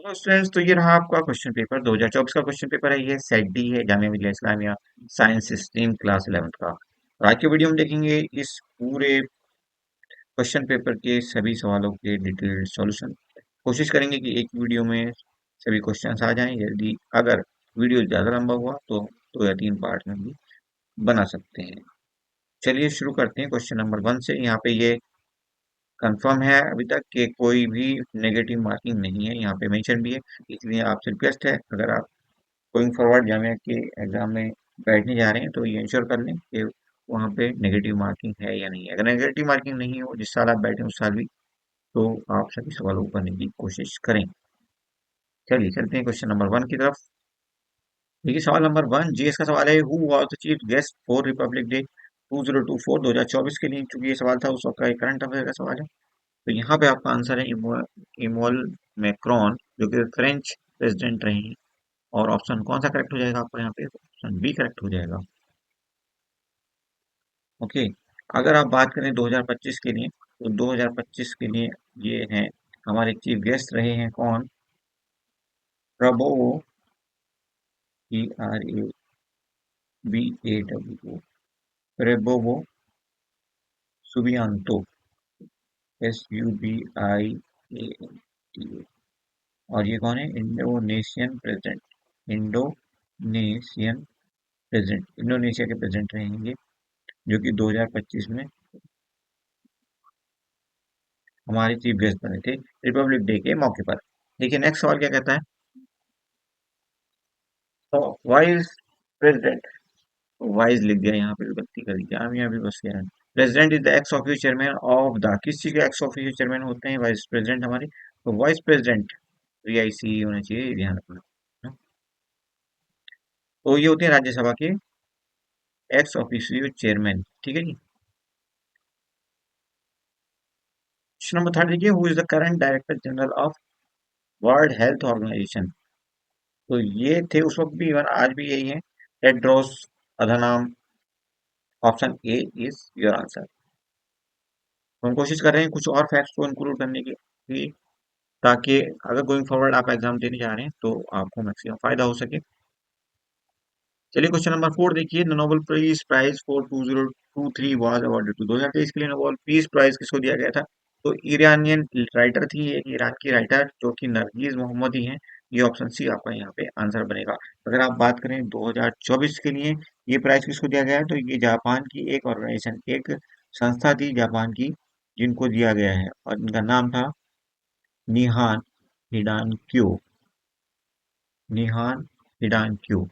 तो स्टूडेंट्स, तो ये रहा आपका क्वेश्चन पेपर 2024 का क्वेश्चन पेपर है। ये सेट डी है, Jamia Millia Islamia science stream class 11th का। और आज की वीडियो में देखेंगे इस पूरे क्वेश्चन पेपर के सभी सवालों के डिटेल्ड सॉल्यूशन। कोशिश करेंगे कि एक वीडियो में सभी क्वेश्चंस आ जाएं। यदि अगर वीडियो ज़्यादा लंबा हुआ तो 2 या 3 पार्ट में भी बना सकते हैं। चलिए शुरू करते हैं क्वेश्चन नंबर 1 से। यहाँ पे ये कंफर्म है अभी तक कि कोई भी नेगेटिव मार्किंग नहीं है, यहाँ पे मेंशन भी है। इसलिए आपसे रिक्वेस्ट है, अगर आप गोइंग फॉरवर्ड जामिया के एग्जाम में बैठने जा रहे हैं तो ये इंश्योर कर लें कि वहाँ पे नेगेटिव मार्किंग है या नहीं है। अगर नेगेटिव मार्किंग नहीं हो, जिस साल आप बैठे उस साल भी, तो आप सभी सवालों को करने की कोशिश करें। चलिए चलते हैं क्वेश्चन नंबर 1 की तरफ। देखिए सवाल नंबर 1 जीएस का सवाल है। Who was the chief guest for Republic day 2024 के लिए, चूंकि ये सवाल था उस वक्त का, करंट अफेयर का सवाल है। तो यहाँ पे आपका आंसर है इमोल मैक्रोन, जो कि फ्रेंच प्रेसिडेंट रहे हैं। और ऑप्शन कौन सा करेक्ट हो जाएगा आपका यहाँ पे? ऑप्शन बी करेक्ट हो जाएगा। ओके। अगर आप बात करें 2025 के लिए, तो 2025 के लिए ये हैं हमारे चीफ गेस्ट रहे हैं कौन? Prabowo, PRABAWO, Prabowo Subianto, SUBIANTO। और ये कौन है? Indonesian president, Indonesian president, Indonesia के प्रेसिडेंट रहे हैं ये, जो कि 2025 में हमारे चीफ गेस्ट बने थे रिपब्लिक डे के मौके पर। देखिए नेक्स्ट सवाल क्या कहता है। तो वाइस प्रेसिडेंट, वाइस लिख दिया यहाँ पे, भी गलती कर दी क्या? हम यहाँ भी बस यार, president is the x official chairman of the, किस चीज के एक्स ऑफिशियल चेयरमैन होते हैं? वाइस प्रेसिडेंट हमारे। तो वाइस प्रेसिडेंट VIC होना चाहिए, ये ध्यान रखना। तो ये होते हैं राज्यसभा के एक्स ऑफिशियल चेयरमैन, ठीक है जी। क्वेश्चन नंबर 3 देखिए, who is the current director general of World Health Organization? तो ये थे उस वक्त भी, इवन आज भी यही है, Tedros Adhanom. Option A is your answer. हम कोशिश कर रहे हैं कुछ और फैक्ट्स को इंक्लूड करने की, ताकि अगर गोइंग फॉरवर्ड आप एग्जाम देने जा रहे हैं तो आपको मैक्सिमम फायदा हो सके। चलिए क्वेश्चन नंबर 4 देखिए, the Nobel Peace Prize for 2023 was awarded to, 2023 के लिए नोबेल पीस प्राइज किसको दिया गया था? तो ईरानियन राइटर थी, एक ईरान की राइटर जो कि नरगिस मोहम्मदी हैं। ये ऑप्शन सी आपका यहाँ पे आंसर बनेगा। अगर आप बात करें 2024 के लिए ये प्राइज किसको दिया गया है, तो ये जापान की एक ऑर्गेनाइजेशन, एक संस्था थी जापान की, जिनको दिया गया है, और इनका नाम था निहान हिडानक्यो, निहान हिडानक्यो,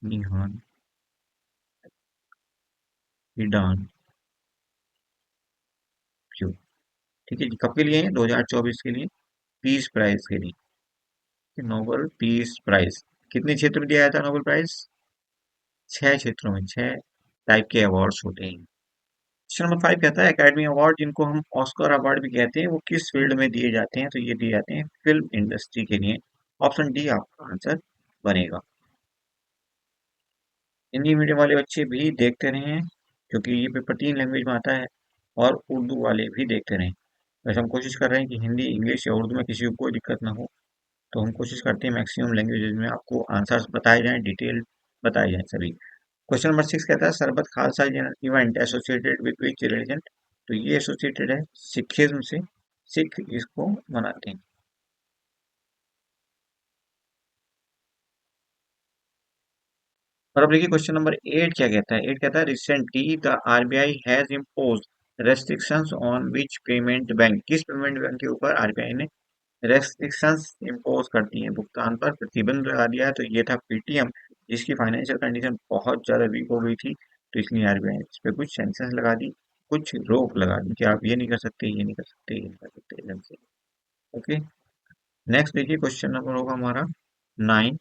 निहान हिडानक्यो। ठीक है जी, कब के लिए है? 2024 के लिए पीस प्राइज के लिए, नोबेल पीस प्राइज। कितने क्षेत्र में दिया जाता है नोबेल प्राइज? 6 क्षेत्रों में, 6 टाइप के अवार्ड्स होते हैं। क्वेश्चन नंबर 5 कहता है, एकेडमी अवार्ड जिनको हम ऑस्कर अवार्ड भी कहते हैं, वो किस फील्ड में दिए जाते हैं? तो ये दिए जाते हैं फिल्म इंडस्ट्री के लिए। ऑप्शन डी आपका आंसर बनेगा। हिंदी मीडियम वाले बच्चे भी देखते रहें, क्योंकि ये पेपर 3 लैंग्वेज में आता है, और उर्दू वाले भी देखते रहें। वैसे हम कोशिश कर रहे हैं कि हिंदी, इंग्लिश या उर्दू में किसी को कोई दिक्कत ना हो, तो हम कोशिश करते हैं मैक्सिमम लैंग्वेजेज में आपको आंसर्स बताए जाएं, डिटेल बताए जाएं सभी। क्वेश्चन नंबर 6 कहता है, Sarbat Khalsa event associated with which religion? तो ये एसोसिएटेड है सिखिज्म से, सिख इसको मनाते हैं। और अब देखिए क्वेश्चन नंबर 8 क्या कहता है। 8 कहता है, recently the RBI has impose restrictions on which payment bank? किस पेमेंट बैंक के ऊपर RBI ने रेस्ट्रिक्शंस इम्पोज कर दी हैं, भुगतान पर प्रतिबंध लगा दिया है? तो ये था पेटीएम, जिसकी फाइनेंशियल कंडीशन बहुत ज्यादा वीक हो गई थी, तो इसलिए RBI ने इस पे कुछ सेंक्शंस लगा दी, कुछ रोक लगा दी कि आप ये नहीं कर सकते, ये नहीं कर सकते, ये नहीं कर सकते एकदम से। ओके। नेक्स्ट देखिए क्वेश्चन नंबर होगा हमारा 9।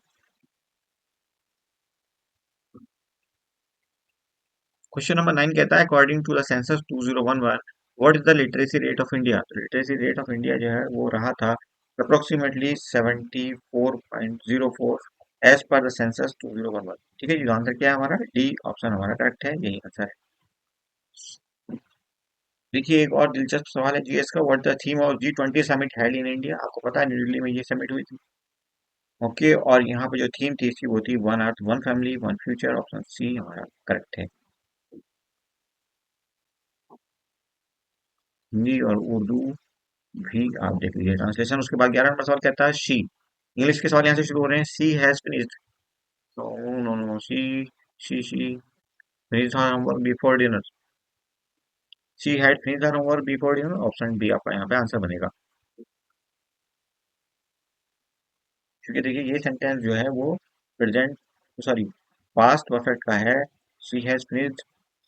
क्वेश्चन नंबर 9 कहता है, according to the census 2011 what is the literacy rate of India? तो लिटरेसी रेट ऑफ इंडिया जो है वो रहा था approximately 74.04 as per the census 2011। ठीक है जी, आंसर क्या है हमारा? डी ऑप्शन हमारा करेक्ट है, यही आंसर है। देखिए एक और दिलचस्प सवाल है जीएस का, what the theme of G20 summit held in India. आपको पता है न्यू दिल्ली में ये समिट हुई थी। ओके, और यहाँ पे जो थीम थी इसकी वो थी one earth one family one future. Option C हमारा करेक्ट है। हिंदी और उर्दू भी आप देख लीजिए ट्रांसलेशन। उसके बाद 11 नंबर सवाल कहता है शी, इंग्लिश के सवाल यहाँ से शुरू हो रहे हैं। She has finished, no no no, she finished her homework before dinner. She had finished her homework before dinner. Option B आपका यहाँ पे आंसर बनेगा। क्योंकि देखिए ये सेंटेंस जो है वो प्रेजेंट, सॉरी, पास्ट परफेक्ट का है। She has finished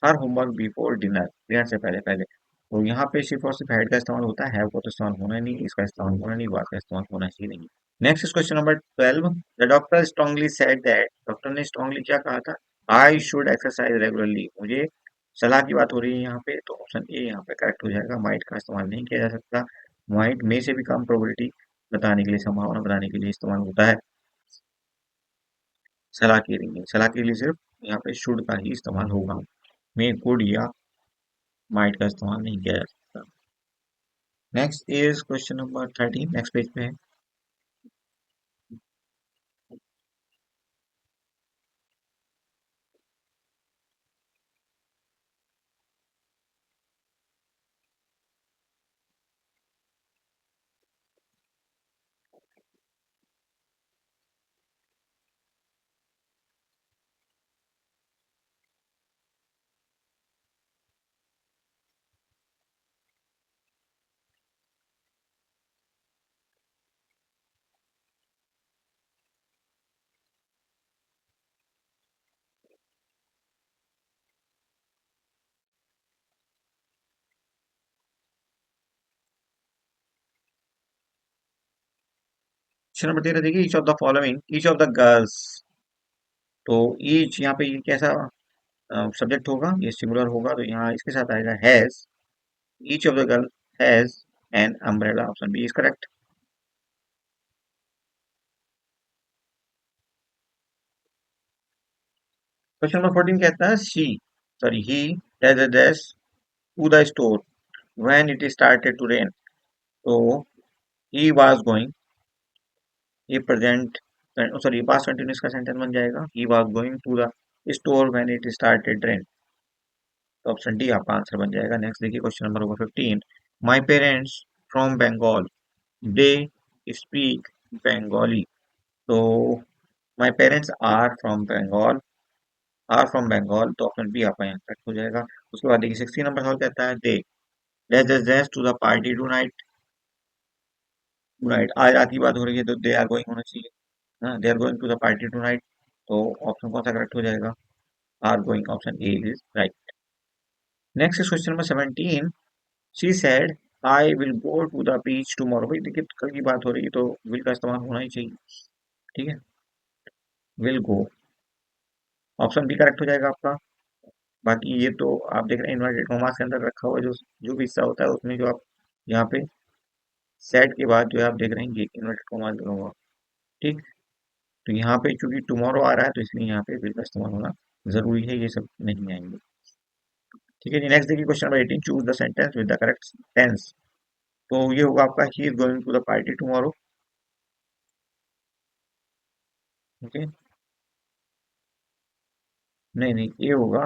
her homework before dinner, dinner से पहले पहले। तो यहाँ पे सिर्फ और सिर्फ हैड का इस्तेमाल होता है को तो इस्तेमाल होना नहीं, इसका इस्तेमाल होना नहीं, वाज का इस्तेमाल होना ही नहीं। Next is question number 12। The doctor strongly said that, doctor ने स्ट्रांगली क्या कहा था? आई शुड एक्सरसाइज रेगुलरली, मुझे सलाह की बात हो रही है यहाँ पे। तो ऑप्शन ए यहाँ पे करेक्ट हो जाएगा। माइट का इस्तेमाल नहीं किया जा सकता। माइट में से भी कम प्रोबेबिलिटी बताने के लिए, संभावना बताने के लिए इस्तेमाल होता है। सलाह के लिए नहीं, सलाह के लिए सिर्फ यहाँ पे शुड का ही इस्तेमाल होगा। में कुड या माइट का इस्तेमाल नहीं किया जा सकता। Next is question number 13, next page पे है। क्वेश्चन नंबर 13 देखिए, each of the following, each of the girls. तो ईच यहाँ पे ये कैसा सब्जेक्ट होगा? ये सिंगुलर होगा तो यहाँ इसके साथ आएगा has. Each of the girl has an umbrella. Option B is correct. Question number 14 कहता है she, sorry he has a dress to the store when it started to rain. तो ही वाज गोइंग, ये present, sorry past continuous का sentence बन जाएगा। He was going to the store when it started rain. तो option D आपका answer बन जाएगा। Next देखिए question number 15। My parents from Bengal, they speak Bengali. तो my parents are from Bengal, are from Bengal. तो ऑप्शन बी आपका यहाँ करेक्ट हो जाएगा। उसके बाद देखिए 16 नंबर सवाल कहता है they, let's to the party tonight. Tonight आज रात की बात हो रही है तो दे आर गोइंग होना चाहिए। हाँ, they are going to the party tonight. तो ऑप्शन कौन सा करेक्ट हो जाएगा? Are going, option A is right. Next is question number 17। She said I will go to the beach tomorrow. भाई देखिए कल की बात हो रही है तो विल का इस्तेमाल होना ही चाहिए। ठीक है, will go, option B correct हो जाएगा आपका। बाकी ये तो आप देख रहे हैं इन्वर्टेड कॉमास के अंदर रखा हुआ जो जो भी हिस्सा होता है उसमें जो आप यहाँ पे सेट के बाद जो है आप देख रहे हैं ये इन्वर्टेड कॉमास लगा हुआ। ठीक, तो यहाँ पे चूंकि टुमारो आ रहा है तो इसलिए यहाँ पे विल का इस्तेमाल होना जरूरी है, ये सब नहीं आएंगे। ठीक है जी, नेक्स्ट देखिए question number 18। Choose the sentence with the correct tense. तो ये होगा आपका he is going to the party tomorrow. Okay, नहीं नहीं, ये होगा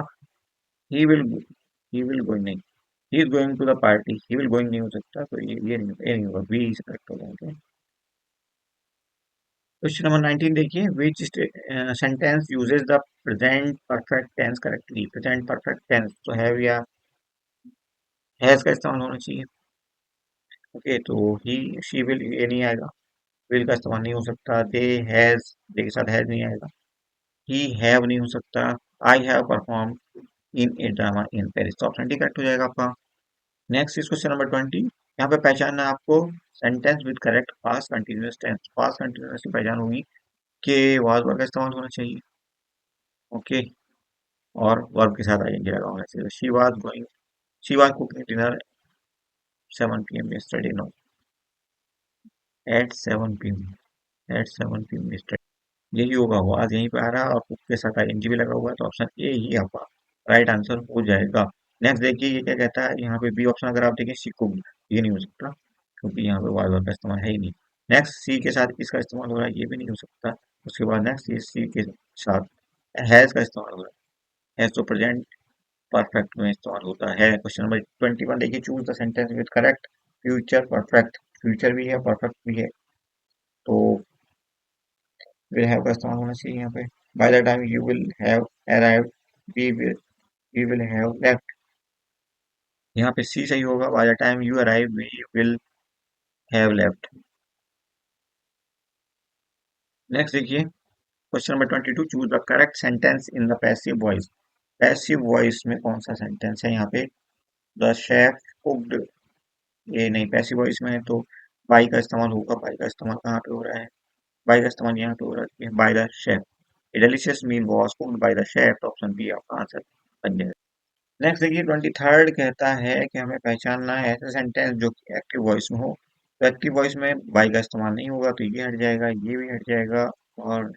he will, he will going नहीं, he is going to the party, he will going नहीं हो सकता। तो ये नहीं होगा, बी इज करेक्ट हो जाएगा। क्वेश्चन नंबर 19 देखिए, which sentence uses the present perfect tense correctly. Present perfect tense तो हैव या हैज का इस्तेमाल होना चाहिए। ओके, तो ही शी विल ये नहीं आएगा, विल का इस्तेमाल नहीं हो सकता। दे हैज, दे के साथ हैज नहीं आएगा। ही हैव नहीं हो सकता। I have perform in a drama in Paris. तो ऑप्शन डी करेक्ट हो जाएगा आपका। Next is question number 20। यहाँ पे पहचानना है आपको sentence with correct past continuous tense. Past continuous की पहचान होगी कि वाज वर्ब का इस्तेमाल होना चाहिए। ओके, और वर्ब के साथ आएंगे लगा होना चाहिए। She was going, she was cooking dinner 7 PM yesterday, no, at 7 PM, at 7 PM yesterday। यही होगा, वाज यहीं पे आ रहा है और कुक के साथ आईएनजी भी लगा हुआ है। तो ऑप्शन ए ही आपका राइट आंसर हो जाएगा। नेक्स्ट देखिए ये क्या कहता है, यहाँ पे बी ऑप्शन अगर आप देखें सी कुक्ड, ये नहीं हो सकता क्योंकि यहाँ पे वाज वर्ब का इस्तेमाल है ही नहीं। नेक्स्ट सी के साथ इसका इस्तेमाल हो रहा है, ये भी नहीं हो सकता। उसके बाद नेक्स्ट ये सी के साथ हैज का इस्तेमाल हो रहा है, हैज तो प्रेजेंट परफेक्ट में इस्तेमाल होता है। क्वेश्चन नंबर 21 देखिए, choose the sentence with correct future perfect. Future भी है परफेक्ट भी है, तो विल हैव का इस्तेमाल होना चाहिए यहाँ पे। By the time you will have arrived, we will have left. यहाँ पे सी सही होगा, by the time you arrive we will have left. Next देखिए question number 22, choose the correct sentence in the passive voice. Passive voice में कौन सा sentence है यहाँ पे, द शेफ कुक्ड, ये नहीं पैसिव वॉइस में है तो बाई का इस्तेमाल होगा। बाई का इस्तेमाल कहाँ पे हो रहा है, बाई का इस्तेमाल यहाँ पे हो रहा है by the chef. A delicious meal was cooked by the chef, option B आपका आंसर बन जाएगा। नेक्स्ट देखिए 23 कहता है कि हमें पहचानना है ऐसे सेंटेंस जो कि एक्टिव वॉइस में हो। तो एक्टिव वॉइस में बाई का इस्तेमाल नहीं होगा, तो ये हट जाएगा, ये भी हट जाएगा, और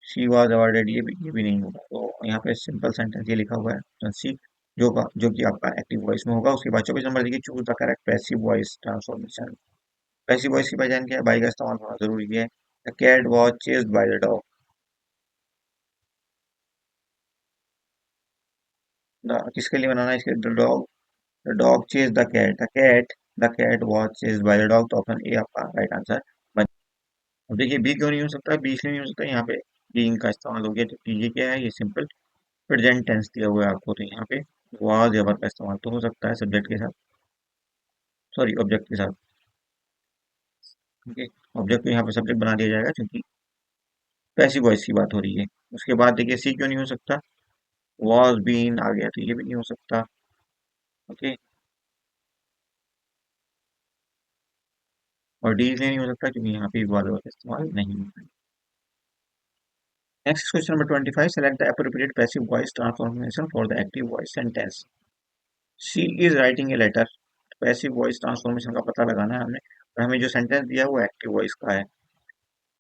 शी वॉज अवॉर्डेड ये भी नहीं होगा। तो यहाँ पे सिंपल सेंटेंस ये लिखा हुआ है ऑप्शन सी, जो कि आपका एक्टिव वॉइस में होगा। उसके बाद 24 नंबर देखिए, choose the correct passive voice transformation. Passive voice की पहचान क्या है, बाई का इस्तेमाल होना जरूरी है। The cat was chased by the dog, किसके लिए बनाना है, इसके the dog chase the cat, the cat was chase by the dog, तो ऑप्शन ए आपका राइट आंसर बन। अब देखिए बी क्यों नहीं हो सकता, बी इसलिए नहीं हो सकता, यहाँ पे बीइंग का इस्तेमाल हो गया, जबकि ये क्या है, ये सिंपल प्रेजेंट टेंस दिया हुआ है आपको, तो यहाँ पे वाज या वर का इस्तेमाल तो हो सकता है सब्जेक्ट के साथ, सॉरी ऑब्जेक्ट के साथ। ठीक है, ऑब्जेक्ट को यहाँ पे सब्जेक्ट बना दिया जाएगा क्योंकि पैसिव वॉइस की बात हो रही है। उसके बाद देखिए सी क्यों नहीं हो सकता, वॉज बीन आ गया तो ये भी नहीं हो सकता। ओके, और डी इसलिए नहीं हो सकता क्योंकि यहाँ पे वाज वर का इस्तेमाल नहीं है। Next question number 25, select the appropriate passive voice transformation for the active voice sentence. She is writing a letter, passive voice transformation का पता लगाना है हमें, और हमें जो सेंटेंस दिया है वो एक्टिव वॉइस का है।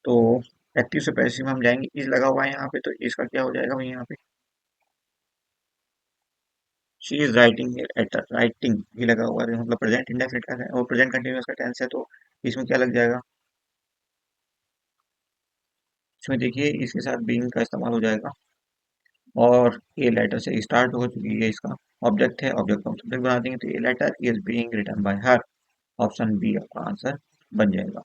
तो एक्टिव से पैसिव में हम जाएंगे, इज लगा हुआ है यहाँ पे, तो इसका क्या हो जाएगा भाई यहाँ पे, she is writing a letter, writing ये लगा हुआ है मतलब प्रेजेंट इंडेफिनिट का है और प्रेजेंट कंटिन्यूअस का टेंस है, तो इसमें क्या लग जाएगा, इसमें देखिए इसके साथ बीइंग का इस्तेमाल हो जाएगा, और ये लेटर से स्टार्ट होगा क्योंकि ये इसका ऑब्जेक्ट है, ऑब्जेक्ट को हम सब्जेक्ट बना देंगे, तो ये letter is being written by her, option B आपका आंसर बन जाएगा।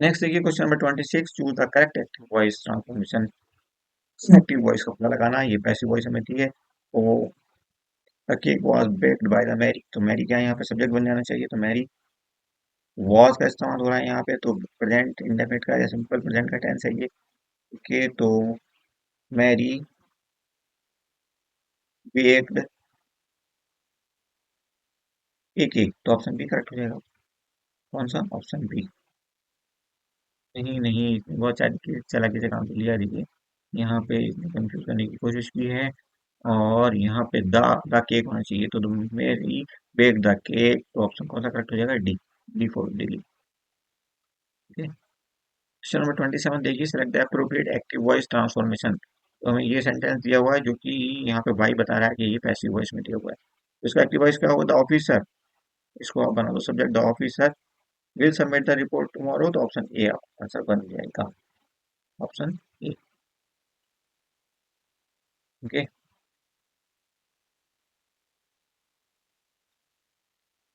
नेक्स्ट देखिए question number 26, choose the correct active voice transformation. Active voice का पता लगाना है, ये पैसिव वॉइस हमें दी है, तो the cake was baked by the Mary, तो मैरी क्या है यहाँ पे सब्जेक्ट बन जाना चाहिए, तो मैरी वॉज का इस्तेमाल हो रहा है यहाँ पे, तो प्रेजेंट इंडेफिनिट का या सिंपल प्रेजेंट का टेंस है ये। ओके, तो मैरी बेक्ड ए केक, तो ऑप्शन बी करेक्ट हो जाएगा। कौन सा, ऑप्शन बी। नहीं नहीं, बहुत चालाकी से काम लिया देखिए, यहाँ पे इसने कंफ्यूज करने की कोशिश की है, और यहाँ पे द केक होना चाहिए, तो मेरी बेक द केक, तो ऑप्शन कौन सा करेक्ट हो जाएगा, डी, डी फॉर दिल्ली। ठीक है, क्वेश्चन नंबर 27 देखिए, select the appropriate active voice transformation. तो हमें ये सेंटेंस दिया हुआ है जो कि यहाँ पे भाई बता रहा है कि ये पैसिव वॉइस में दिया हुआ है, तो इसका एक्टिव वॉइस क्या होगा, द ऑफिसर, इसको आप बना दो subject, the officer will submit the report tomorrow, तो ऑप्शन ए आंसर बन जाएगा, ऑप्शन ए। ओके,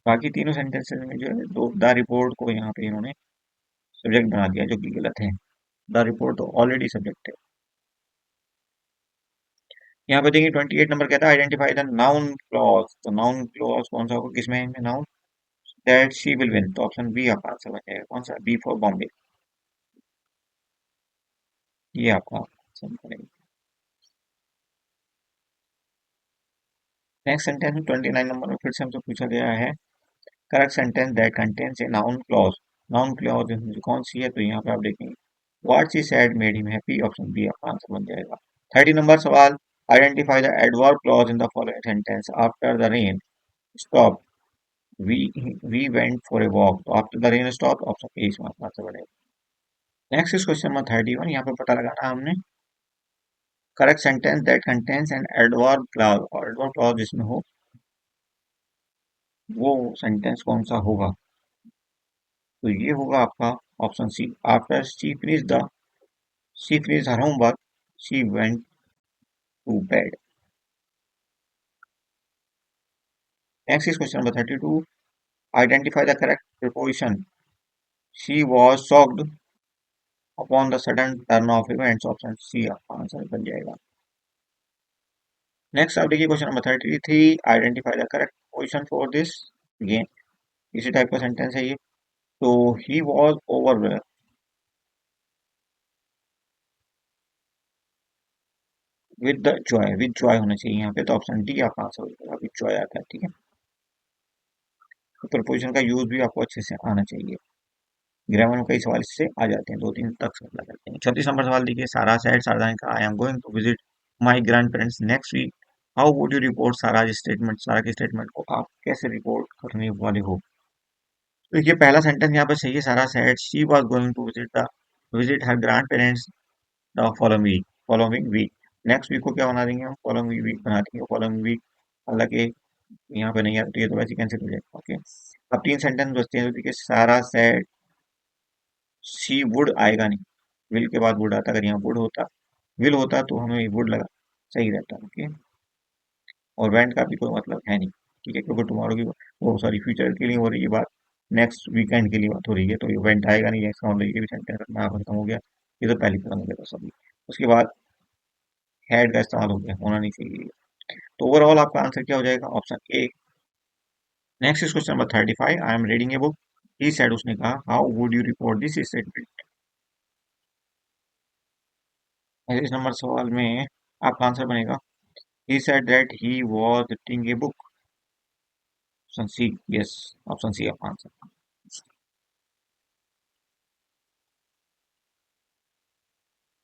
बाकी तीनों सेंटेंसेस में जो है दो द रिपोर्ट को यहाँ पे इन्होंने सब्जेक्ट बना दिया, जो कि गलत है। द रिपोर्ट तो ऑलरेडी सब्जेक्ट है। यहाँ पे देखिए 28 नंबर कहता है, आइडेंटिफाई द नाउन क्लॉज, तो नाउन क्लॉज कौन सा होगा, किसमें है noun, that she will win, तो ऑप्शन बी आपका आंसर बन जाएगा, कौन सा, बी फॉर बॉम्बे, ये आपका आंसर बनेगा। नेक्स्ट सेंटेंस में 29 नंबर में फिर से हमसे पूछा गया है, correct sentence that contains a noun clause. Noun clause कौन सी है, तो यहाँ पे आप देखेंगे what she said made him happy, option B आपका आंसर बन जाएगा। 30 नंबर सवाल, identify the adverb clause in the following sentence, after the rain stop we we went for a walk, तो after the rain stop, option A इसमें आपका answer बनेगा। Next is question number 31, यहाँ पे पता लगाना है हमने correct sentence that contains an adverb clause, और एडवर्ब क्लॉज जिसमें हो वो सेंटेंस कौन सा होगा? तो ये होगा आपका option C. After she finish her homework she went to bed. Next is question number 32। Identify the correct preposition. She was shocked upon the sudden turn of events, option C आपका answer बन जाएगा। Next आप देखिए question number 33। Identify the correct position for this. ये इसी type का sentence है ये। तो he was over with the joy, with joy होना चाहिए यहाँ पे, तो ऑप्शन डी आपका आंसर हो जाएगा, विद जॉय आता है, ठीक है। तो प्रपोजिशन का यूज भी आपको अच्छे से आना चाहिए। ग्रामर में कई सवाल इससे आ जाते हैं, 2-3 तक सवाल आ जाते हैं। 36 नंबर सवाल देखिए। सारा सेड सारदा ने कहा I am going to visit my grandparents next week, how would you report Sara statement, Sara के स्टेटमेंट को आप कैसे रिपोर्ट करने वाले हो? तो देखिए पहला सेंटेंस यहाँ पे सही है। Sara said she was going to visit her grandparents the following week. Next week को क्या बना देंगे हम? फॉलोइंग वीक बना देंगे। फॉलोइंग वीक हालांकि यहाँ पे नहीं है तो ये तो वैसे कैंसिल हो जाएगा, ओके। अब 3 सेंटेंस बचते हैं। तो देखिए सारा सेड शी वुड आएगा नहीं, विल के बाद वुड आता। अगर यहाँ वुड होता, विल होता तो हमें वुड लगा, सही रहता, ओके। और वेंट का भी कोई मतलब है नहीं, ठीक है, क्योंकि टुमारो की वो सॉरी फ्यूचर के लिए हो रही है बात, नेक्स्ट वीकेंड के लिए बात हो रही है, तो ये वेंट आएगा नहीं, इसका मतलब ये भी सेंटेंस अपना आप खत्म हो गया। ये तो पहले खत्म हो गया था सभी। उसके बाद हैड का इस्तेमाल हो गया, होना नहीं चाहिए। तो ओवरऑल आपका आंसर क्या हो जाएगा? Option A. Next is question number 35। I am reading a book, he said, उसने कहा, how would you report this statement? इस नंबर सवाल में आपका आंसर बनेगा, he said that he was reading a book, option C. Yes, option C आपका answer.